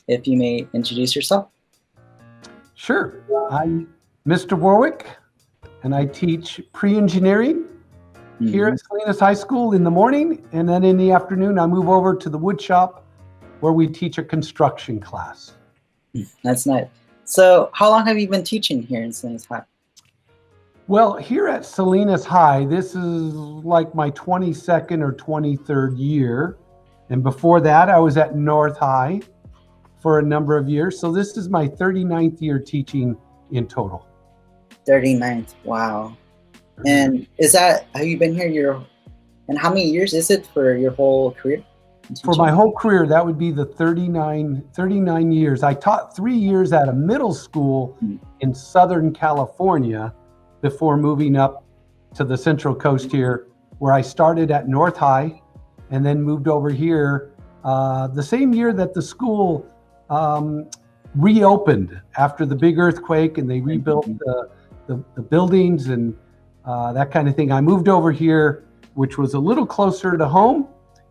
if you may introduce yourself. Sure. I'm Mr. Warwick, and I teach pre-engineering here at Salinas High School in the morning, and then in the afternoon I move over to the wood shop where we teach a construction class. That's nice. So how long have you been teaching here in Salinas High? Well, here at Salinas High, this is like my 22nd or 23rd year. And before that, I was at North High for a number of years. So this is my 39th year teaching in total. 39th, wow. And have you been here and how many years is it for your whole career? For my whole career, that would be the 39 years. I taught 3 years at a middle school in Southern California before moving up to the Central Coast here, where I started at North High and then moved over here the same year that the school reopened after the big earthquake, and they rebuilt the buildings and that kind of thing. I moved over here, which was a little closer to home,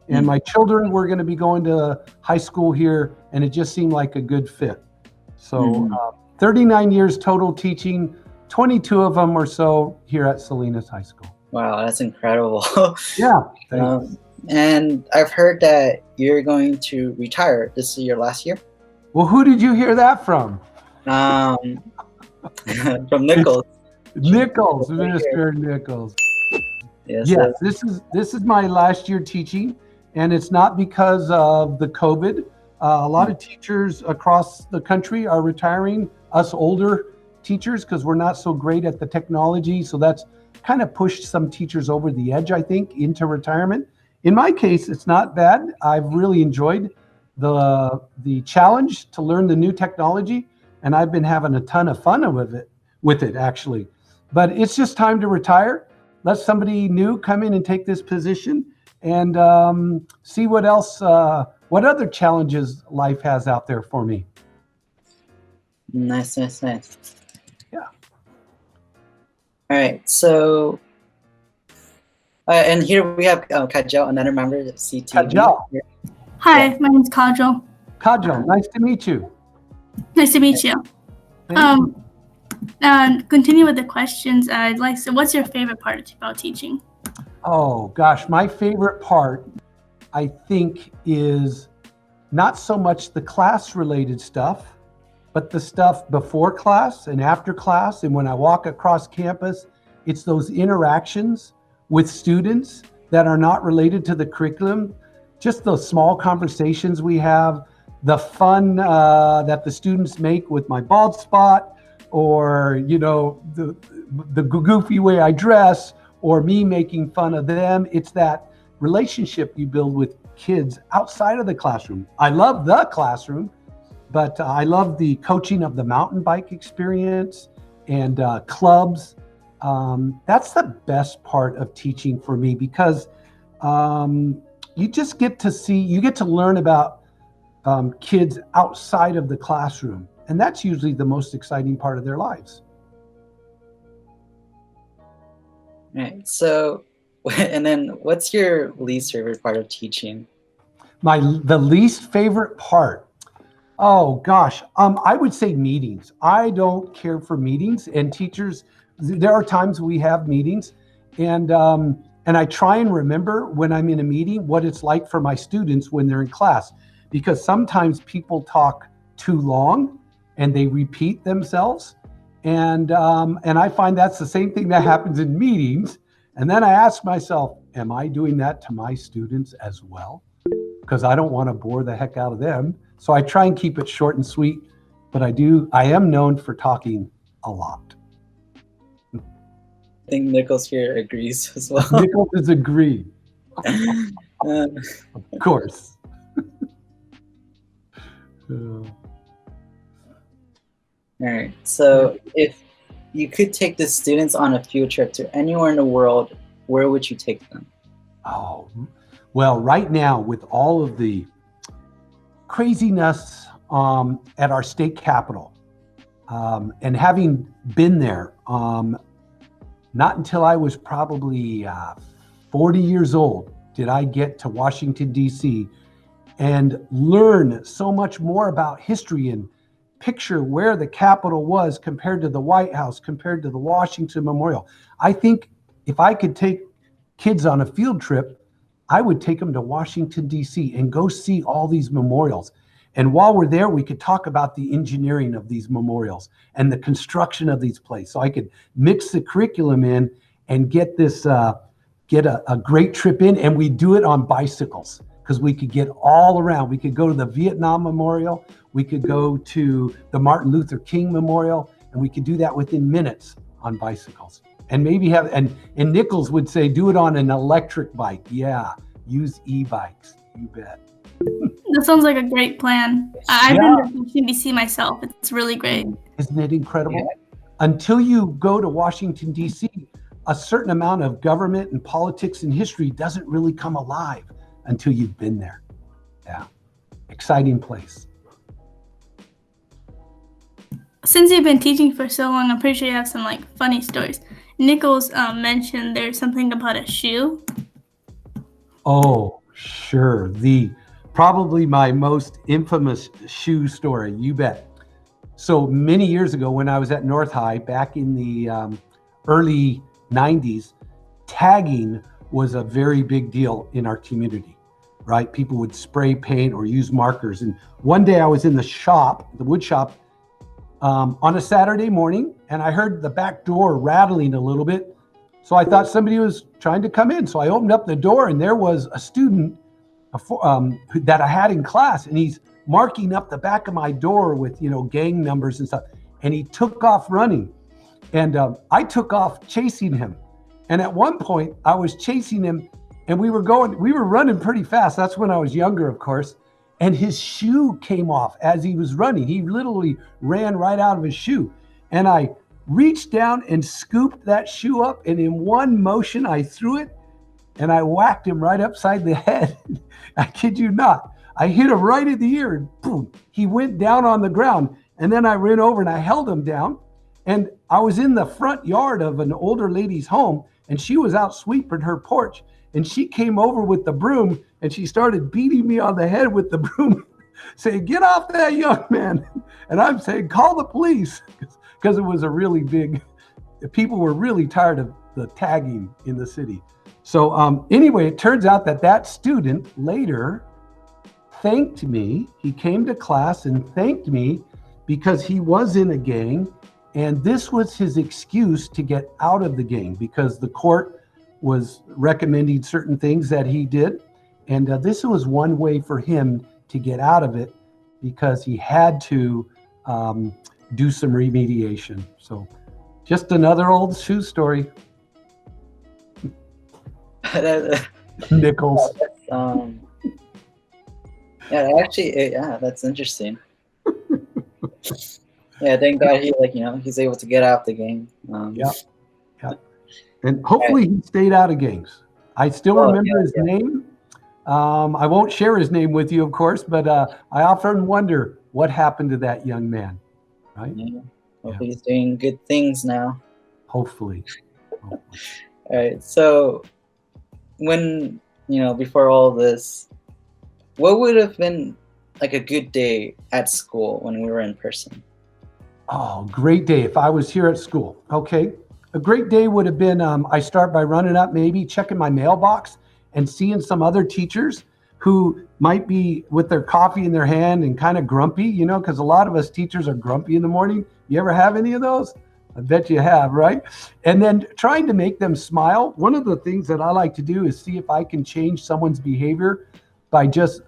and my children were going to be going to high school here, and it just seemed like a good fit. So 39 years total teaching, 22 of them or so here at Salinas High School. Wow, that's incredible. Yeah. And I've heard that you're going to retire. This is your last year? Well, who did you hear that from? From Nichols. Nichols, Minister Nichols. Yes, this is my last year teaching, and it's not because of the COVID. A lot of teachers across the country are retiring, us older teachers, because we're not so great at the technology. So that's kind of pushed some teachers over the edge, I think, into retirement. In my case, it's not bad. I've really enjoyed the challenge to learn the new technology, and I've been having a ton of fun with it actually. But it's just time to retire. Let somebody new come in and take this position, and see what else, what other challenges life has out there for me. Nice. Yeah. All right, so and here we have Kajal, another member of CTV. Kajal. Hi, my name's Kajal. Kajal, nice to meet you. Nice to meet you. Continue with the questions. So what's your favorite part about teaching? Oh gosh, my favorite part, I think, is not so much the class related stuff, but the stuff before class and after class. And when I walk across campus, it's those interactions with students that are not related to the curriculum, just those small conversations we have, the fun that the students make with my bald spot, or, you know, the goofy way I dress, or me making fun of them. It's that relationship you build with kids outside of the classroom. I love the classroom, but I love the coaching of the mountain bike experience and clubs. That's the best part of teaching for me, because you just get to learn about kids outside of the classroom. And that's usually the most exciting part of their lives. Right. So, and then what's your least favorite part of teaching? The least favorite part? Oh gosh, I would say meetings. I don't care for meetings, and teachers, there are times we have meetings, and I try and remember when I'm in a meeting what it's like for my students when they're in class, because sometimes people talk too long and they repeat themselves. And I find that's the same thing that happens in meetings. And then I ask myself, am I doing that to my students as well? Because I don't want to bore the heck out of them. So I try and keep it short and sweet, but I am known for talking a lot. I think Nichols here agrees as well. Nichols is agreed. Of course. All right, so if you could take the students on a field trip to anywhere in the world, where would you take them? Oh, well, right now with all of the craziness at our state capitol, and having been there, not until I was probably 40 years old did I get to Washington, D.C. and learn so much more about history and picture where the Capitol was compared to the White House, compared to the Washington Memorial. I think if I could take kids on a field trip, I would take them to Washington, D.C. and go see all these memorials. And while we're there, we could talk about the engineering of these memorials and the construction of these places. So I could mix the curriculum in and get this, get a great trip in, and we do it on bicycles because we could get all around. We could go to the Vietnam Memorial, we could go to the Martin Luther King Memorial, and we could do that within minutes on bicycles. And maybe have, and Nichols would say, do it on an electric bike. Yeah, use e-bikes, you bet. That sounds like a great plan. I've been to Washington, D.C. myself. It's really great. Isn't it incredible? Yeah. Until you go to Washington, D.C., a certain amount of government and politics and history doesn't really come alive until you've been there. Yeah, exciting place. Since you've been teaching for so long, I'm pretty sure you have some like funny stories. Nichols mentioned there's something about a shoe. Oh, sure. Probably my most infamous shoe story, you bet. So many years ago when I was at North High, back in the early 90s, tagging was a very big deal in our community, right? People would spray paint or use markers. And one day I was in the shop, the wood shop, on a Saturday morning, and I heard the back door rattling a little bit. So I thought somebody was trying to come in. So I opened up the door, and there was a student that I had in class, and he's marking up the back of my door with, gang numbers and stuff. And he took off running, and I took off chasing him. And at one point I was chasing him, and we were running pretty fast. That's when I was younger, of course. And his shoe came off as he was running. He literally ran right out of his shoe. And I reached down and scooped that shoe up, and in one motion I threw it, and I whacked him right upside the head. I kid you not. I hit him right in the ear, and boom, he went down on the ground. And then I ran over and I held him down. And I was in the front yard of an older lady's home, and she was out sweeping her porch. And she came over with the broom, and she started beating me on the head with the broom, saying, "Get off that young man." And I'm saying, "Call the police," because it was a really big, people were really tired of the tagging in the city. So anyway, it turns out that student later thanked me. He came to class and thanked me because he was in a gang, and this was his excuse to get out of the gang because the court was recommending certain things that he did. And this was one way for him to get out of it because he had to do some remediation. So just another old shoe story. Nichols. That's interesting. Yeah, thank God he's able to get out the game. Yeah. And hopefully he stayed out of gangs. I still remember his name. I won't share his name with you, of course, but I often wonder what happened to that young man, right? Yeah. Hopefully he's doing good things now. Hopefully. All right. So when, before all this, what would have been like a good day at school when we were in person? Oh, great day if I was here at school. Okay. A great day would have been, I start by running up, maybe checking my mailbox and seeing some other teachers who might be with their coffee in their hand and kind of grumpy, because a lot of us teachers are grumpy in the morning. You ever have any of those? I bet you have, right? And then trying to make them smile. One of the things that I like to do is see if I can change someone's behavior by just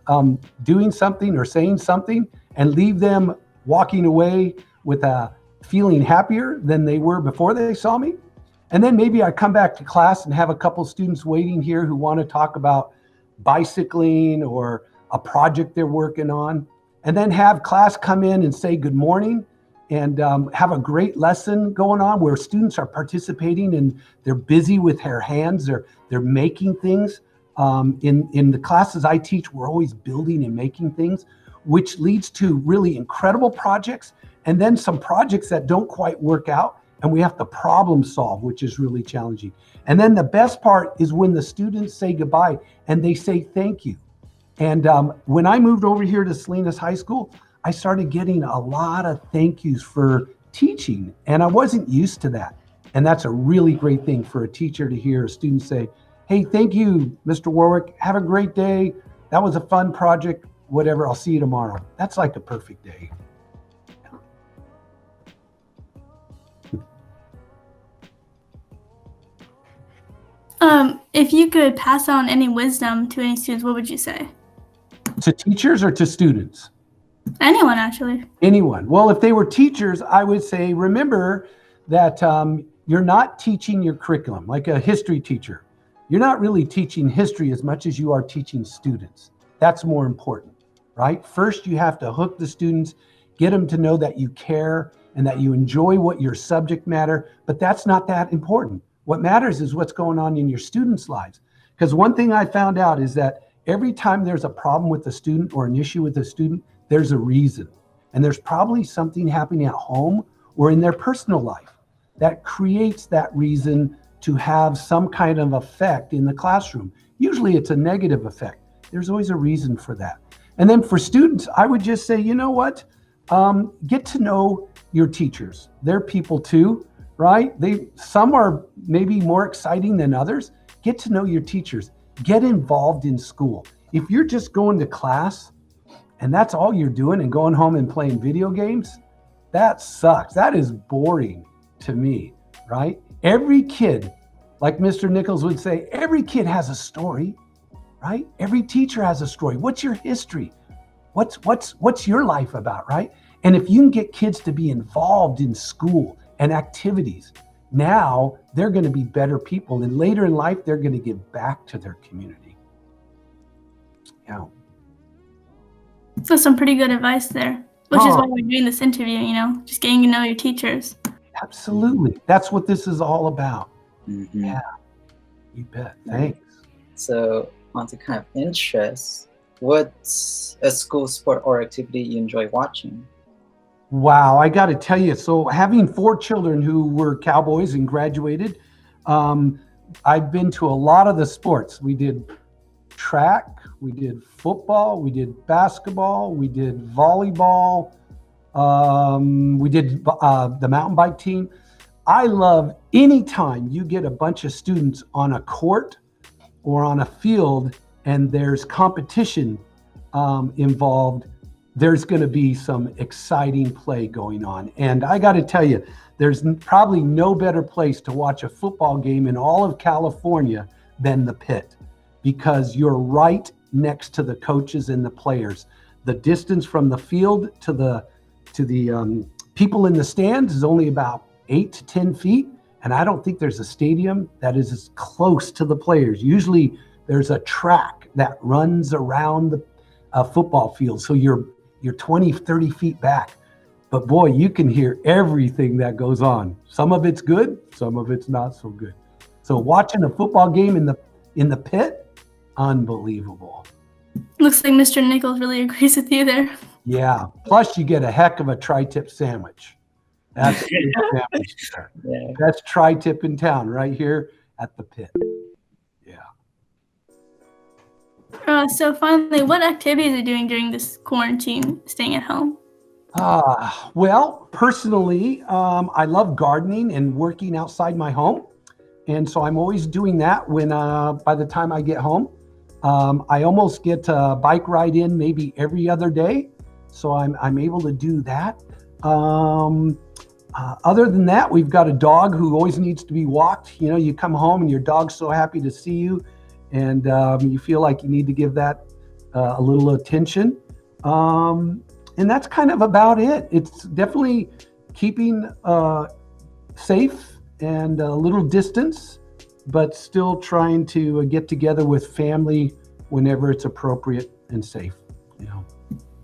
doing something or saying something and leave them walking away with a feeling happier than they were before they saw me. And then maybe I come back to class and have a couple students waiting here who want to talk about bicycling or a project they're working on, and then have class come in and say good morning and have a great lesson going on where students are participating and they're busy with their hands, they're making things. In the classes I teach, we're always building and making things, which leads to really incredible projects. And then some projects that don't quite work out, and we have to problem solve, which is really challenging. And then the best part is when the students say goodbye and they say thank you. And when I moved over here to Salinas High School, I started getting a lot of thank yous for teaching, and I wasn't used to that. And that's a really great thing for a teacher to hear a student say, hey, thank you, Mr. Warwick. Have a great day. That was a fun project, whatever. I'll see you tomorrow. That's like a perfect day. If you could pass on any wisdom to any students, what would you say? To teachers or to students? Anyone, actually. Anyone. Well, if they were teachers, I would say, remember that you're not teaching your curriculum like a history teacher. You're not really teaching history as much as you are teaching students. That's more important, right? First, you have to hook the students, get them to know that you care and that you enjoy what your subject matter, but that's not that important. What matters is what's going on in your students' lives. Because one thing I found out is that every time there's a problem with a student or an issue with a student, there's a reason. And there's probably something happening at home or in their personal life that creates that reason to have some kind of effect in the classroom. Usually it's a negative effect. There's always a reason for that. And then for students, I would just say, you know what? Get to know your teachers. They're people too, right? Some are maybe more exciting than others. Get to know your teachers. Get involved in school. If you're just going to class and that's all you're doing and going home and playing video games, that sucks. That is boring to me, right? Every kid, like Mr. Nichols would say, every kid has a story, right? Every teacher has a story. What's your history? What's your life about, right? And if you can get kids to be involved in school and activities, now they're going to be better people. And later in life, they're going to give back to their community. Yeah. That's some pretty good advice there, which is why we're doing this interview, just getting to know your teachers. Absolutely. That's what this is all about. Mm-hmm. Yeah, you bet. Thanks. So on to kind of interests, what's a school sport or activity you enjoy watching? Wow, I got to tell you, so having 4 children who were Cowboys and graduated, I've been to a lot of the sports. We did track, we did football, we did basketball, we did volleyball, we did the mountain bike team. I love any time you get a bunch of students on a court or on a field and there's competition involved. There's going to be some exciting play going on. And I got to tell you, there's probably no better place to watch a football game in all of California than the pit, because you're right next to the coaches and the players. The distance from the field to the people in the stands is only about 8 to 10 feet. And I don't think there's a stadium that is as close to the players. Usually there's a track that runs around the football field. So you're 20, 30 feet back. But boy, you can hear everything that goes on. Some of it's good, some of it's not so good. So watching a football game in the pit, unbelievable. Looks like Mr. Nichols really agrees with you there. Yeah. Plus you get a heck of a tri-tip sandwich. That's a good sandwich there. Yeah. That's tri-tip in town right here at the pit. So finally, what activities are you doing during this quarantine, staying at home? Well, personally, I love gardening and working outside my home. And so I'm always doing that when, by the time I get home. I almost get a bike ride in maybe every other day. So I'm able to do that. Other than that, we've got a dog who always needs to be walked. You come home and your dog's so happy to see you. And you feel like you need to give that a little attention. And that's kind of about it. It's definitely keeping safe and a little distance, but still trying to get together with family whenever it's appropriate and safe.